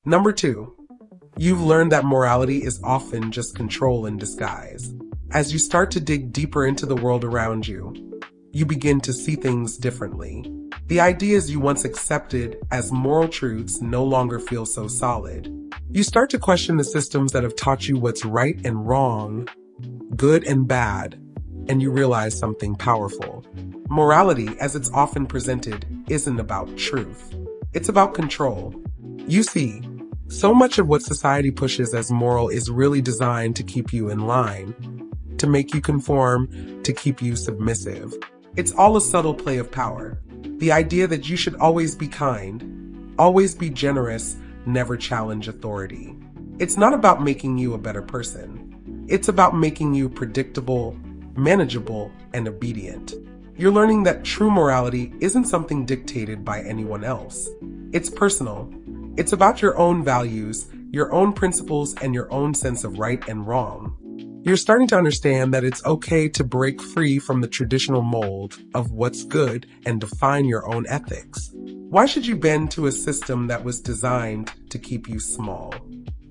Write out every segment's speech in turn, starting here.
Number 2, you've learned that morality is often just control in disguise. As you start to dig deeper into the world around you, you begin to see things differently. The ideas you once accepted as moral truths no longer feel so solid. You start to question the systems that have taught you what's right and wrong, good and bad, and you realize something powerful. Morality, as it's often presented, isn't about truth. It's about control. You see, so much of what society pushes as moral is really designed to keep you in line, to make you conform, to keep you submissive. It's all a subtle play of power. The idea that you should always be kind, always be generous, never challenge authority. It's not about making you a better person. It's about making you predictable, manageable, and obedient. You're learning that true morality isn't something dictated by anyone else. It's personal. It's about your own values, your own principles, and your own sense of right and wrong. You're starting to understand that it's okay to break free from the traditional mold of what's good and define your own ethics. Why should you bend to a system that was designed to keep you small?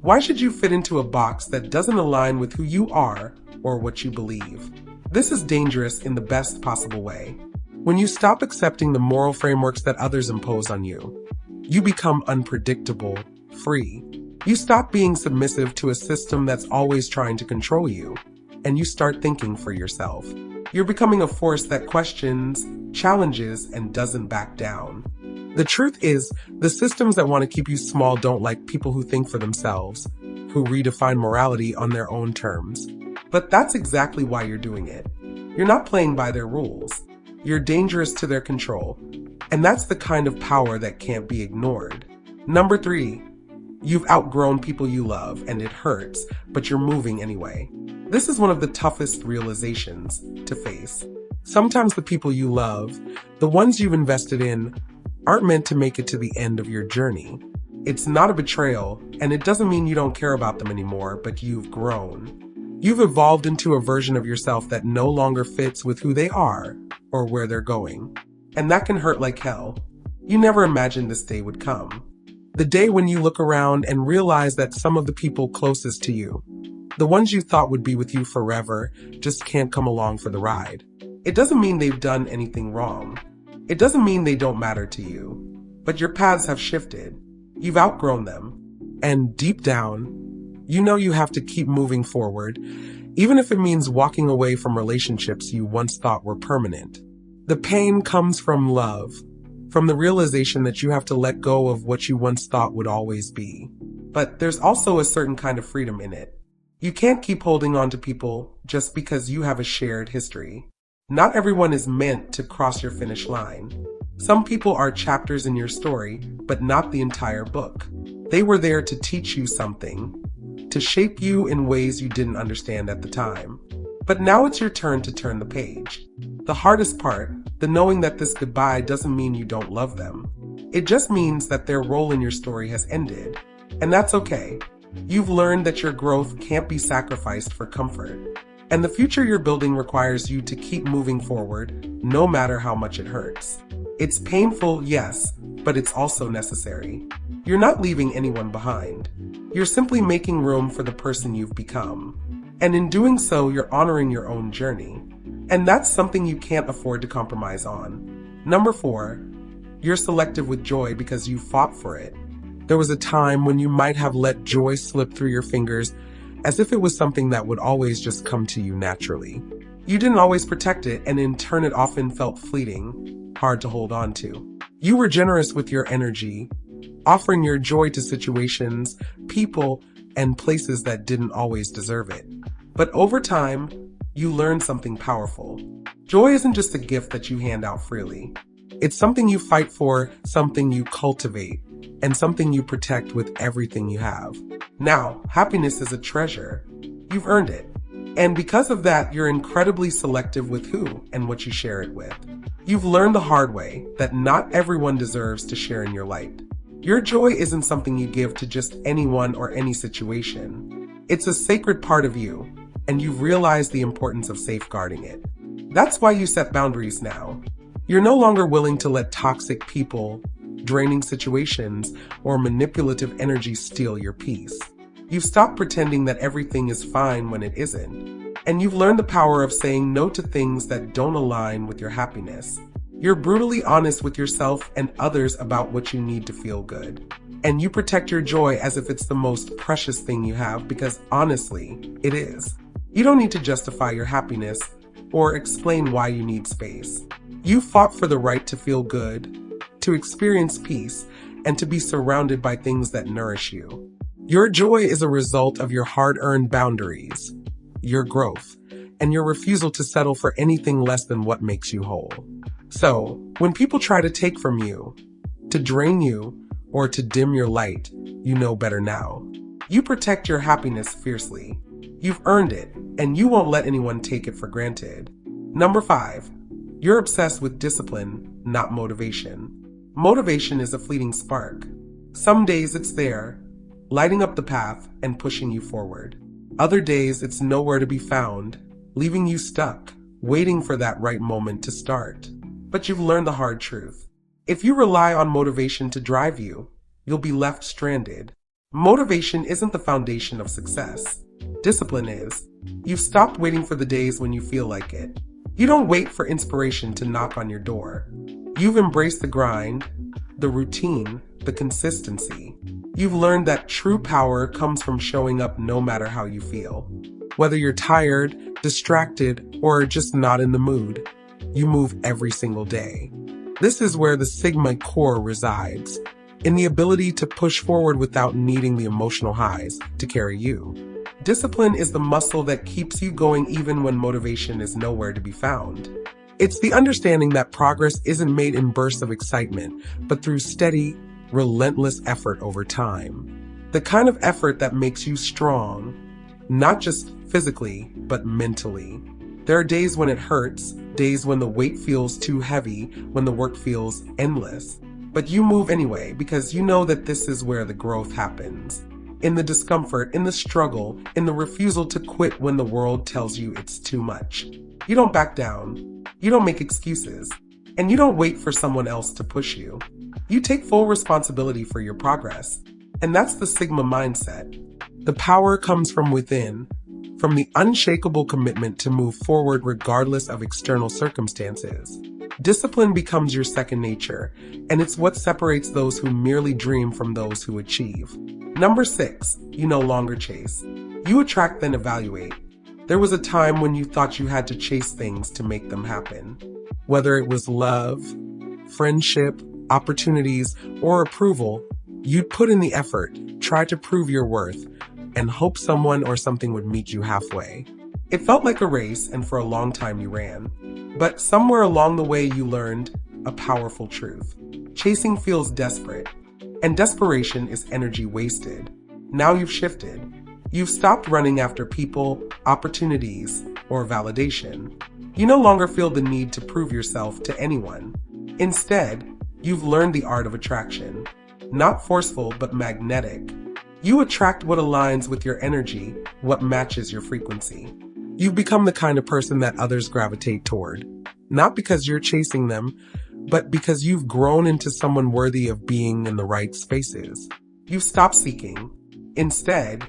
Why should you fit into a box that doesn't align with who you are or what you believe? This is dangerous in the best possible way. When you stop accepting the moral frameworks that others impose on you, you become unpredictable, free. You stop being submissive to a system that's always trying to control you, and you start thinking for yourself. You're becoming a force that questions, challenges, and doesn't back down. The truth is, the systems that want to keep you small don't like people who think for themselves, who redefine morality on their own terms. But that's exactly why you're doing it. You're not playing by their rules. You're dangerous to their control, and that's the kind of power that can't be ignored. Number 3, you've outgrown people you love, and it hurts, but you're moving anyway. This is one of the toughest realizations to face. Sometimes the people you love, the ones you've invested in, aren't meant to make it to the end of your journey. It's not a betrayal, and it doesn't mean you don't care about them anymore, but you've grown. You've evolved into a version of yourself that no longer fits with who they are or where they're going. And that can hurt like hell. You never imagined this day would come. The day when you look around and realize that some of the people closest to you, the ones you thought would be with you forever, just can't come along for the ride. It doesn't mean they've done anything wrong. It doesn't mean they don't matter to you. But your paths have shifted. You've outgrown them. And deep down, you know you have to keep moving forward, even if it means walking away from relationships you once thought were permanent. The pain comes from love, from the realization that you have to let go of what you once thought would always be. But there's also a certain kind of freedom in it. You can't keep holding on to people just because you have a shared history. Not everyone is meant to cross your finish line. Some people are chapters in your story, but not the entire book. They were there to teach you something, to shape you in ways you didn't understand at the time. But now it's your turn to turn the page. The hardest part, the knowing that this goodbye doesn't mean you don't love them. It just means that their role in your story has ended. And that's okay. You've learned that your growth can't be sacrificed for comfort. And the future you're building requires you to keep moving forward, no matter how much it hurts. It's painful, yes, but it's also necessary. You're not leaving anyone behind. You're simply making room for the person you've become. And in doing so, you're honoring your own journey. And that's something you can't afford to compromise on. Number 4, you're selective with joy because you fought for it. There was a time when you might have let joy slip through your fingers as if it was something that would always just come to you naturally. You didn't always protect it, and in turn it often felt fleeting, hard to hold on to. You were generous with your energy, offering your joy to situations, people, and places that didn't always deserve it. But over time, you learned something powerful. Joy isn't just a gift that you hand out freely. It's something you fight for, something you cultivate, and something you protect with everything you have. Now, happiness is a treasure. You've earned it. And because of that, you're incredibly selective with who and what you share it with. You've learned the hard way that not everyone deserves to share in your light. Your joy isn't something you give to just anyone or any situation. It's a sacred part of you, and you've realized the importance of safeguarding it. That's why you set boundaries now. You're no longer willing to let toxic people, draining situations, or manipulative energy steal your peace. You've stopped pretending that everything is fine when it isn't. And you've learned the power of saying no to things that don't align with your happiness. You're brutally honest with yourself and others about what you need to feel good. And you protect your joy as if it's the most precious thing you have, because honestly, it is. You don't need to justify your happiness or explain why you need space. You fought for the right to feel good, to experience peace, and to be surrounded by things that nourish you. Your joy is a result of your hard-earned boundaries, your growth, and your refusal to settle for anything less than what makes you whole. So, when people try to take from you, to drain you, or to dim your light, you know better now. You protect your happiness fiercely. You've earned it, and you won't let anyone take it for granted. Number 5. You're obsessed with discipline, not motivation. Motivation is a fleeting spark. Some days it's there, lighting up the path and pushing you forward. Other days it's nowhere to be found, leaving you stuck, waiting for that right moment to start. But you've learned the hard truth. If you rely on motivation to drive you, you'll be left stranded. Motivation isn't the foundation of success. Discipline is. You've stopped waiting for the days when you feel like it. You don't wait for inspiration to knock on your door. You've embraced the grind, the routine, the consistency. You've learned that true power comes from showing up no matter how you feel. Whether you're tired, distracted, or just not in the mood, you move every single day. This is where the Sigma core resides, in the ability to push forward without needing the emotional highs to carry you. Discipline is the muscle that keeps you going even when motivation is nowhere to be found. It's the understanding that progress isn't made in bursts of excitement, but through steady, relentless effort over time. The kind of effort that makes you strong, not just physically, but mentally. There are days when it hurts, days when the weight feels too heavy, when the work feels endless. But you move anyway because you know that this is where the growth happens. In the discomfort, in the struggle, in the refusal to quit when the world tells you it's too much. You don't back down. You don't make excuses. And you don't wait for someone else to push you. You take full responsibility for your progress. And that's the Sigma mindset. The power comes from within, from the unshakable commitment to move forward regardless of external circumstances. Discipline becomes your second nature, and it's what separates those who merely dream from those who achieve. Number 6, you no longer chase. You attract then evaluate. There was a time when you thought you had to chase things to make them happen. Whether it was love, friendship, opportunities, or approval, you'd put in the effort, try to prove your worth, and hope someone or something would meet you halfway. It felt like a race, and for a long time you ran. But somewhere along the way you learned a powerful truth. Chasing feels desperate, and desperation is energy wasted. Now you've shifted. You've stopped running after people, opportunities, or validation. You no longer feel the need to prove yourself to anyone. Instead, you've learned the art of attraction. Not forceful, but magnetic. You attract what aligns with your energy, what matches your frequency. You've become the kind of person that others gravitate toward. Not because you're chasing them, but because you've grown into someone worthy of being in the right spaces. You've stopped seeking. Instead,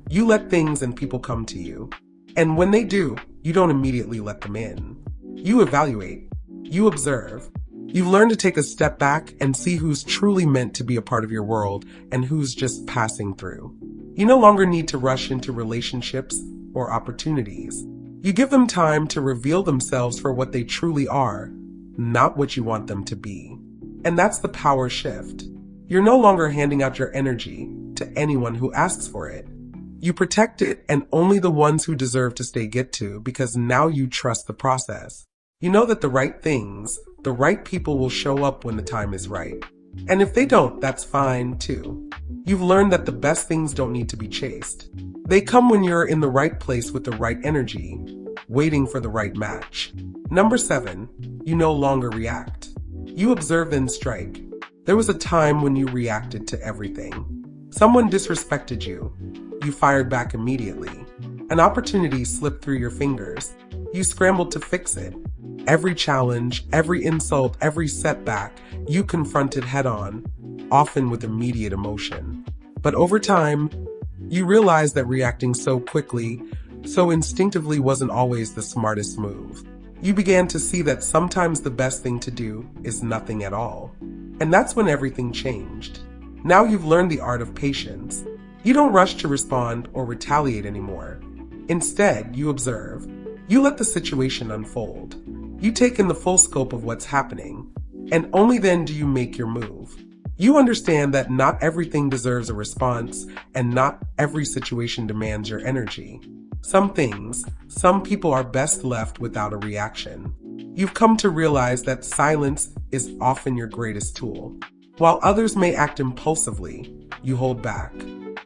you let things and people come to you. And when they do, you don't immediately let them in. You evaluate. You observe. You've learned to take a step back and see who's truly meant to be a part of your world and who's just passing through. You no longer need to rush into relationships or opportunities. You give them time to reveal themselves for what they truly are, not what you want them to be. And that's the power shift. You're no longer handing out your energy to anyone who asks for it. You protect it, and only the ones who deserve to stay get to, because now you trust the process. You know that the right things, the right people will show up when the time is right. And if they don't, that's fine too. You've learned that the best things don't need to be chased. They come when you're in the right place with the right energy, waiting for the right match. Number 7, you no longer react. You observe and strike. There was a time when you reacted to everything. Someone disrespected you. You fired back immediately. An opportunity slipped through your fingers. You scrambled to fix it. Every challenge, every insult, every setback, you confronted head-on, often with immediate emotion. But over time, you realized that reacting so quickly, so instinctively wasn't always the smartest move. You began to see that sometimes the best thing to do is nothing at all. And that's when everything changed. Now you've learned the art of patience. You don't rush to respond or retaliate anymore. Instead, you observe. You let the situation unfold. You take in the full scope of what's happening, and only then do you make your move. You understand that not everything deserves a response, and not every situation demands your energy. Some things, some people are best left without a reaction. You've come to realize that silence is often your greatest tool. While others may act impulsively, you hold back.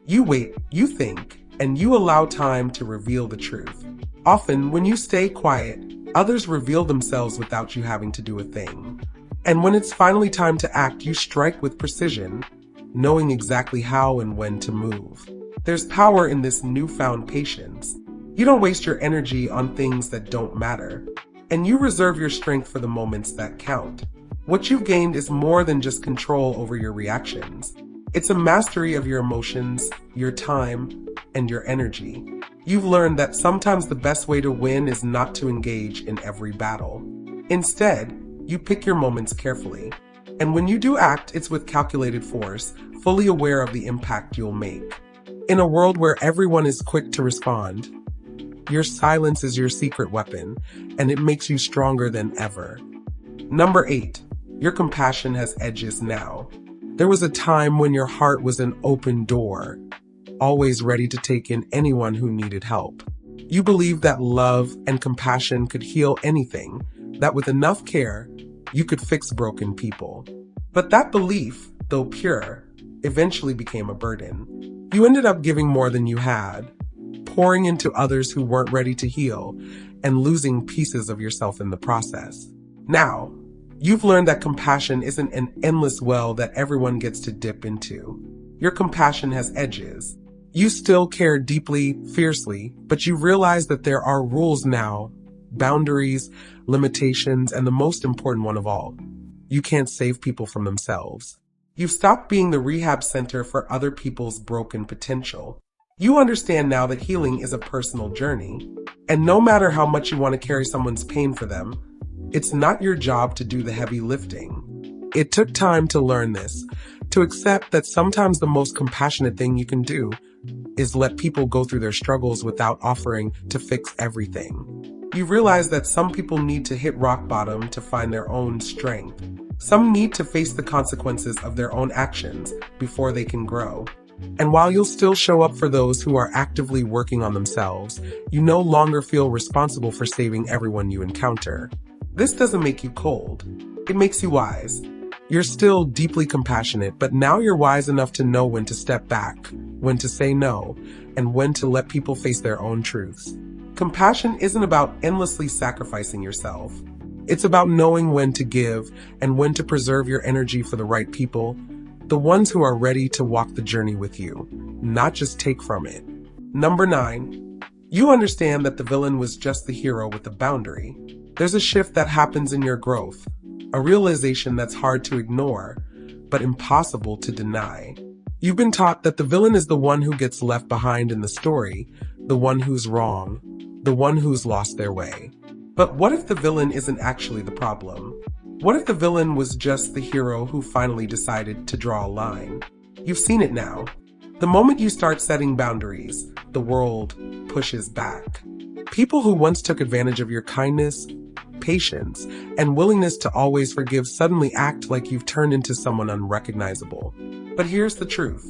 You wait, you think, and you allow time to reveal the truth. Often, when you stay quiet, others reveal themselves without you having to do a thing. And when it's finally time to act, you strike with precision, knowing exactly how and when to move. There's power in this newfound patience. You don't waste your energy on things that don't matter, and you reserve your strength for the moments that count. What you've gained is more than just control over your reactions. It's a mastery of your emotions, your time, and your energy. You've learned that sometimes the best way to win is not to engage in every battle. Instead, you pick your moments carefully. And when you do act, it's with calculated force, fully aware of the impact you'll make. In a world where everyone is quick to respond, your silence is your secret weapon, and it makes you stronger than ever. Number 8. Your compassion has edges now. There was a time when your heart was an open door, always ready to take in anyone who needed help. You believed that love and compassion could heal anything, that with enough care, you could fix broken people. But that belief, though pure, eventually became a burden. You ended up giving more than you had, pouring into others who weren't ready to heal, and losing pieces of yourself in the process. Now, you've learned that compassion isn't an endless well that everyone gets to dip into. Your compassion has edges. You still care deeply, fiercely, but you realize that there are rules now, boundaries, limitations, and the most important one of all, you can't save people from themselves. You've stopped being the rehab center for other people's broken potential. You understand now that healing is a personal journey, and no matter how much you want to carry someone's pain for them, it's not your job to do the heavy lifting. It took time to learn this, to accept that sometimes the most compassionate thing you can do is let people go through their struggles without offering to fix everything. You realize that some people need to hit rock bottom to find their own strength. Some need to face the consequences of their own actions before they can grow. And while you'll still show up for those who are actively working on themselves, you no longer feel responsible for saving everyone you encounter. This doesn't make you cold. It makes you wise. You're still deeply compassionate, but now you're wise enough to know when to step back, when to say no, and when to let people face their own truths. Compassion isn't about endlessly sacrificing yourself. It's about knowing when to give and when to preserve your energy for the right people, the ones who are ready to walk the journey with you, not just take from it. Number 9. You understand that the villain was just the hero with a boundary. There's a shift that happens in your growth, a realization that's hard to ignore, but impossible to deny. You've been taught that the villain is the one who gets left behind in the story, the one who's wrong, the one who's lost their way. But what if the villain isn't actually the problem? What if the villain was just the hero who finally decided to draw a line? You've seen it now. The moment you start setting boundaries, the world pushes back. People who once took advantage of your kindness, patience, and willingness to always forgive suddenly act like you've turned into someone unrecognizable. But here's the truth.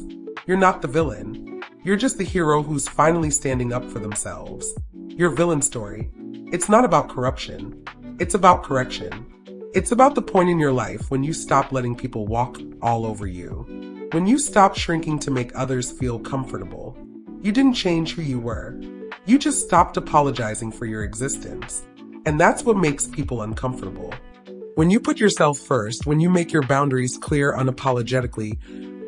You're not the villain. You're just the hero who's finally standing up for themselves. Your villain story. It's not about corruption. It's about correction. It's about the point in your life when you stop letting people walk all over you. When you stop shrinking to make others feel comfortable. You didn't change who you were. You just stopped apologizing for your existence. And that's what makes people uncomfortable. When you put yourself first, when you make your boundaries clear unapologetically,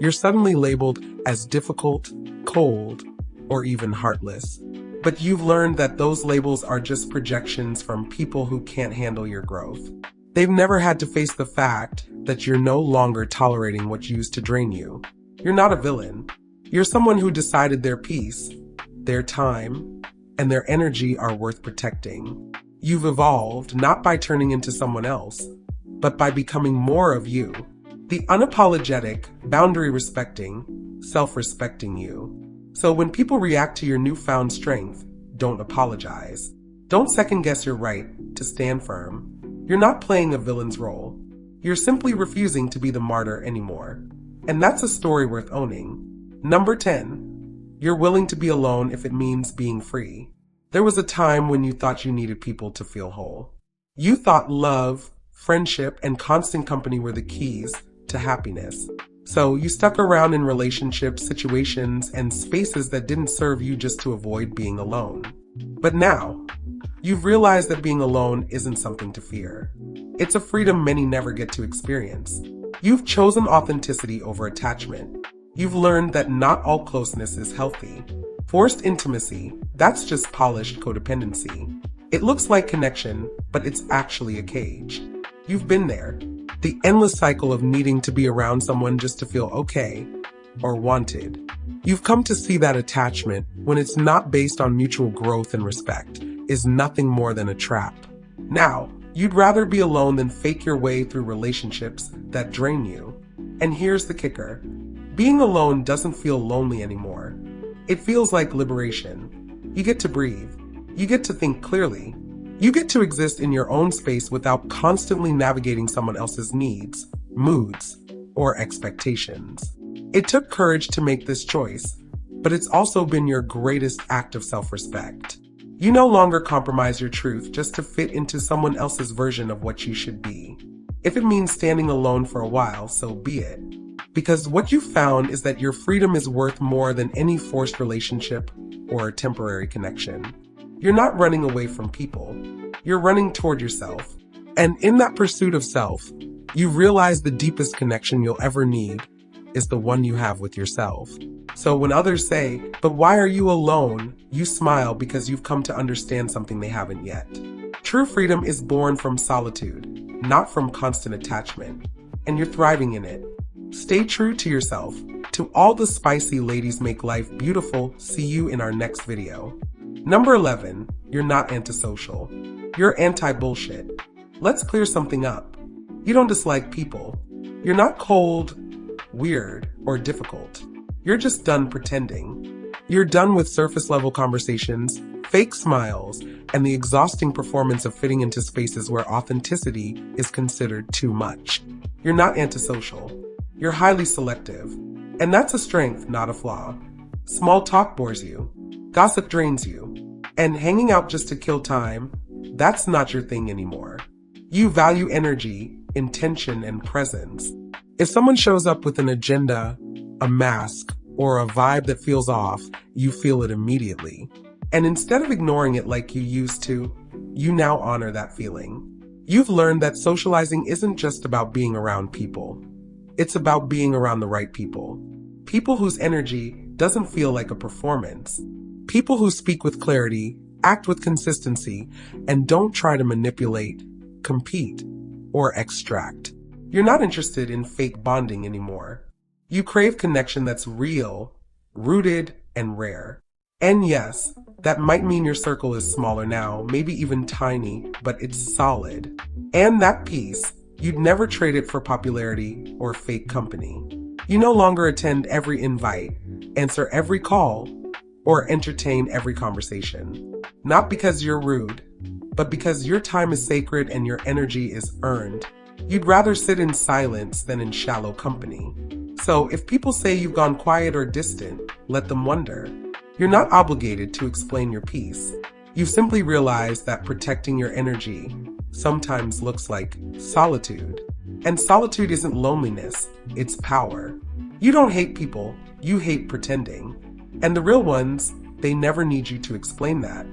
you're suddenly labeled as difficult, cold, or even heartless. But you've learned that those labels are just projections from people who can't handle your growth. They've never had to face the fact that you're no longer tolerating what used to drain you. You're not a villain. You're someone who decided their peace, their time, and their energy are worth protecting. You've evolved not by turning into someone else, but by becoming more of you. The unapologetic, boundary-respecting, self-respecting you. So when people react to your newfound strength, don't apologize. Don't second-guess your right to stand firm. You're not playing a villain's role. You're simply refusing to be the martyr anymore. And that's a story worth owning. Number 10. You're willing to be alone if it means being free. There was a time when you thought you needed people to feel whole. You thought love, friendship, and constant company were the keys to happiness. So you stuck around in relationships, situations, and spaces that didn't serve you just to avoid being alone. But now, you've realized that being alone isn't something to fear. It's a freedom many never get to experience. You've chosen authenticity over attachment. You've learned that not all closeness is healthy. Forced intimacy, that's just polished codependency. It looks like connection, but it's actually a cage. You've been there. The endless cycle of needing to be around someone just to feel okay or wanted. You've come to see that attachment, when it's not based on mutual growth and respect, is nothing more than a trap. Now, you'd rather be alone than fake your way through relationships that drain you. And here's the kicker. Being alone doesn't feel lonely anymore. It feels like liberation. You get to breathe. You get to think clearly. You get to exist in your own space without constantly navigating someone else's needs, moods, or expectations. It took courage to make this choice, but it's also been your greatest act of self-respect. You no longer compromise your truth just to fit into someone else's version of what you should be. If it means standing alone for a while, so be it. Because what you found is that your freedom is worth more than any forced relationship or temporary connection. You're not running away from people. You're running toward yourself. And in that pursuit of self, you realize the deepest connection you'll ever need is the one you have with yourself. So when others say, "But why are you alone?" you smile because you've come to understand something they haven't yet. True freedom is born from solitude, not from constant attachment. And you're thriving in it. Stay true to yourself. To all the spicy ladies make life beautiful, see you in our next video. Number 11, you're not antisocial. You're anti-bullshit. Let's clear something up. You don't dislike people. You're not cold, weird, or difficult. You're just done pretending. You're done with surface-level conversations, fake smiles, and the exhausting performance of fitting into spaces where authenticity is considered too much. You're not antisocial. You're highly selective. And that's a strength, not a flaw. Small talk bores you. Gossip drains you. And hanging out just to kill time, that's not your thing anymore. You value energy, intention, and presence. If someone shows up with an agenda, a mask, or a vibe that feels off, you feel it immediately. And instead of ignoring it like you used to, you now honor that feeling. You've learned that socializing isn't just about being around people. It's about being around the right people. People whose energy doesn't feel like a performance. People who speak with clarity, act with consistency, and don't try to manipulate, compete, or extract. You're not interested in fake bonding anymore. You crave connection that's real, rooted, and rare. And yes, that might mean your circle is smaller now, maybe even tiny, but it's solid. And that peace, you'd never trade it for popularity or fake company. You no longer attend every invite, answer every call, or entertain every conversation. Not because you're rude, but because your time is sacred and your energy is earned. You'd rather sit in silence than in shallow company. So if people say you've gone quiet or distant, let them wonder. You're not obligated to explain your peace. You've simply realized that protecting your energy sometimes looks like solitude. And solitude isn't loneliness, it's power. You don't hate people, you hate pretending. And the real ones, they never need you to explain that.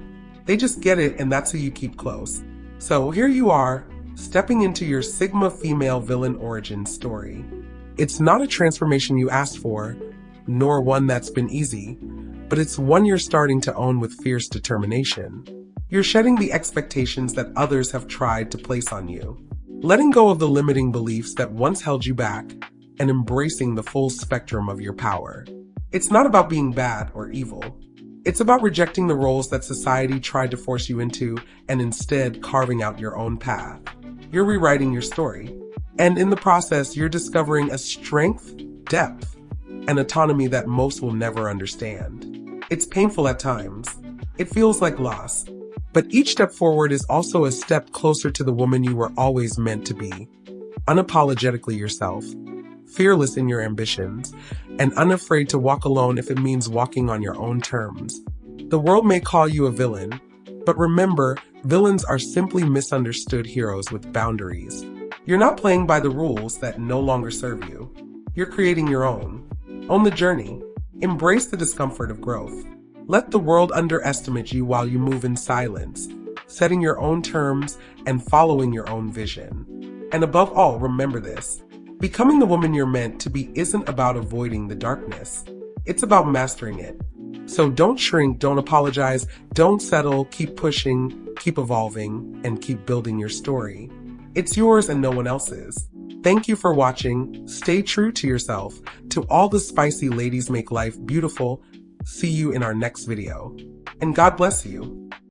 They just get it, and that's who you keep close. So here you are, stepping into your Sigma female villain origin story. It's not a transformation you asked for, nor one that's been easy, but it's one you're starting to own with fierce determination. You're shedding the expectations that others have tried to place on you, letting go of the limiting beliefs that once held you back, and embracing the full spectrum of your power. It's not about being bad or evil. It's about rejecting the roles that society tried to force you into and instead carving out your own path. You're rewriting your story, and in the process, you're discovering a strength, depth, and autonomy that most will never understand. It's painful at times. It feels like loss. But each step forward is also a step closer to the woman you were always meant to be. Unapologetically yourself, fearless in your ambitions, and unafraid to walk alone if it means walking on your own terms. The world may call you a villain, but remember, villains are simply misunderstood heroes with boundaries. You're not playing by the rules that no longer serve you. You're creating your own. Own the journey. Embrace the discomfort of growth. Let the world underestimate you while you move in silence, setting your own terms and following your own vision. And above all, remember this. Becoming the woman you're meant to be isn't about avoiding the darkness. It's about mastering it. So don't shrink, don't apologize, don't settle, keep pushing, keep evolving, and keep building your story. It's yours and no one else's. Thank you for watching. Stay true to yourself. To all the spicy ladies, make life beautiful. See you in our next video. And God bless you.